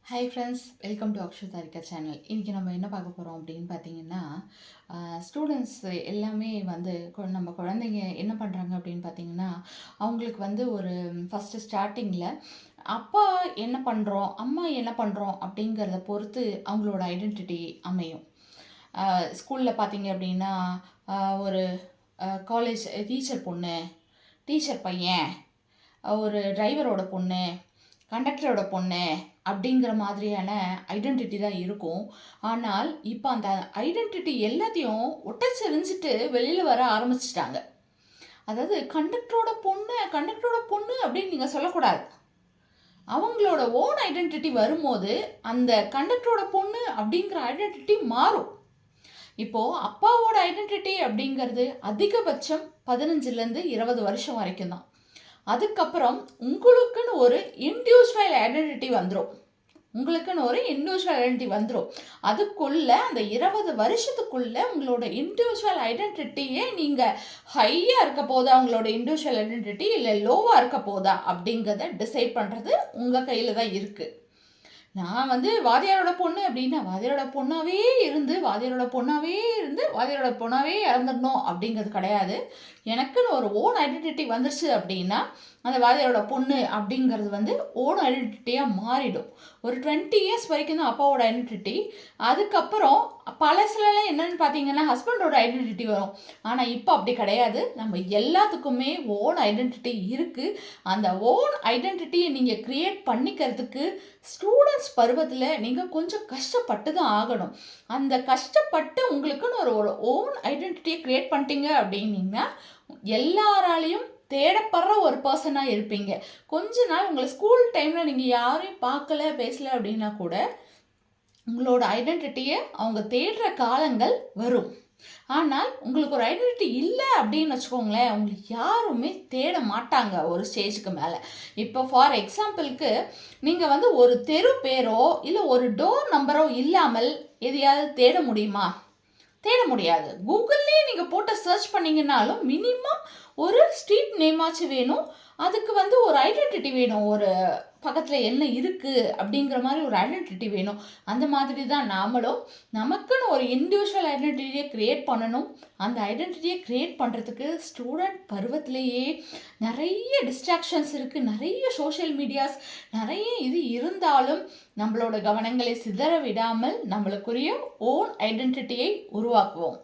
Hi friends, welcome to Akshatharika channel. இன்றைக்கி நம்ம என்ன பார்க்க போகிறோம் அப்படின்னு பார்த்தீங்கன்னா, ஸ்டூடெண்ட்ஸ் எல்லாமே வந்து நம்ம குழந்தைங்க என்ன பண்ணுறாங்க அப்படின்னு பார்த்தீங்கன்னா, அவங்களுக்கு வந்து ஒரு ஃபஸ்ட்டு ஸ்டார்டிங்கில் அப்பா என்ன பண்ணுறோம், அம்மா என்ன பண்ணுறோம் அப்படிங்கிறத பொறுத்து அவங்களோட ஐடென்டிட்டி அமையும். ஸ்கூலில் பார்த்தீங்க அப்படின்னா, ஒரு காலேஜ் டீச்சர் பொண்ணு, டீச்சர் பையன், ஒரு டிரைவரோட பொண்ணு, கண்டக்டரோட பொண்ணு அப்படிங்கிற மாதிரியான ஐடென்டிட்டி தான் இருக்கும். ஆனால் இப்போ அந்த ஐடென்டிட்டி எல்லாத்தையும் ஒட்டச்செறிஞ்சிட்டு வெளியில் வர ஆரம்பிச்சிட்டாங்க. அதாவது கண்டக்டரோட பொண்ணு கண்டக்டரோட பொண்ணு அப்படின்னு நீங்கள் சொல்லக்கூடாது. அவங்களோட ஓன் ஐடென்டிட்டி வரும்போது அந்த கண்டக்டரோட பொண்ணு அப்படிங்கிற ஐடென்டிட்டி மாறும். இப்போது அப்பாவோட ஐடென்டிட்டி அப்படிங்கிறது அதிகபட்சம் 15லேருந்து 20 வருஷம் வரைக்கும் தான். அதுக்கப்புறம் உங்களுக்குன்னு ஒரு இண்டிவிஜுவல் ஐடென்டிட்டி வந்துடும். அதுக்குள்ளே அந்த 20 வருஷத்துக்குள்ளே உங்களோட இண்டிவிஜுவல் ஐடென்டிட்டியே நீங்கள் ஹையாக இருக்க போதா, உங்களோட இண்டிவிஜுவல் ஐடென்டிட்டி இல்லை லோவாக இருக்க போதா அப்படிங்கிறத டிசைட் பண்ணுறது உங்கள் கையில் தான் இருக்குது. நான் வந்து வாத்தியாரோட பொண்ணு அப்படின்னா வாத்தியாரோட பொண்ணாகவே இருந்து வாத்தியாரோட பொண்ணாகவே இறந்துடணும் அப்படிங்கிறது கிடையாது. எனக்குன்னு ஒரு ஓன் ஐடென்டிட்டி வந்துருச்சு அப்படின்னா அந்த வாத்தியாரோட பொண்ணு அப்படிங்கிறது வந்து ஓன் ஐடென்டிட்டியாக மாறிடும். ஒரு 20 இயர்ஸ் வரைக்கும் தான் அப்பாவோட ஐடென்டிட்டி. அதுக்கப்புறம் பழசுலலாம் என்னென்னு பார்த்தீங்கன்னா ஹஸ்பண்டோட ஐடென்டிட்டி வரும். ஆனால் இப்போ அப்படி கிடையாது. நம்ம எல்லாத்துக்குமே ஓன் ஐடென்டிட்டி இருக்குது. அந்த ஓன் ஐடென்டிட்டியை நீங்கள் க்ரியேட் பண்ணிக்கிறதுக்கு ஸ்டூடெண்ட்ஸ் பருவத்தில் நீங்கள் கொஞ்சம் கஷ்டப்பட்டு தான் ஆகணும். அந்த கஷ்டப்பட்டு உங்களுக்குன்னு ஒரு ஓன் ஐடென்டிட்டியை க்ரியேட் பண்ணிட்டீங்க அப்படின்னீங்கன்னா எல்லாராலையும் தேடப்படுற ஒரு பர்சனாக இருப்பீங்க. கொஞ்ச நாள் உங்களை ஸ்கூல் டைமில் நீங்கள் யாரையும் பார்க்கல பேசலை அப்படின்னா கூட உங்களோட ஐடென்டிட்டியை அவங்க தேடுற காலங்கள் வரும். ஆனால் உங்களுக்கு ஒரு ஐடென்டிட்டி இல்லை அப்படின்னு வச்சுக்கோங்களேன், உங்களுக்கு யாருமே தேட மாட்டாங்க ஒரு ஸ்டேஜுக்கு மேலே. இப்போ ஃபார் எக்ஸாம்பிளுக்கு நீங்கள் வந்து ஒரு தெரு பேரோ இல்லை ஒரு டோர் நம்பரோ இல்லாமல் எதையாவது தேட முடியுமா? தேட முடியாது. கூகுள்லேயே நீங்கள் போட்டு சர்ச் பண்ணிங்கன்னாலும் மினிமம் ஒரு ஸ்ட்ரீட் நேமாச்சும் வேணும். அதுக்கு வந்து ஒரு ஐடென்டிட்டி வேணும். ஒரு பக்கத்தில் என்ன இருக்குது அப்படிங்கிற மாதிரி ஒரு ஐடென்டிட்டி வேணும். அந்த மாதிரி தான் நாமளும் நமக்குன்னு ஒரு இண்டிவிஜுவல் ஐடென்டிட்டியை க்ரியேட் பண்ணணும். அந்த ஐடென்டிட்டியை க்ரியேட் பண்ணுறதுக்கு ஸ்டூடெண்ட் பருவத்திலேயே நிறைய டிஸ்ட்ராக்ஷன்ஸ் இருக்குது. நிறைய சோஷியல் மீடியாஸ் நிறைய இது இருந்தாலும் நம்மளோட கவனங்களை சிதற விடாமல் நம்மளுக்குரிய ஓன் ஐடென்டிட்டியை உருவாக்குவோம்.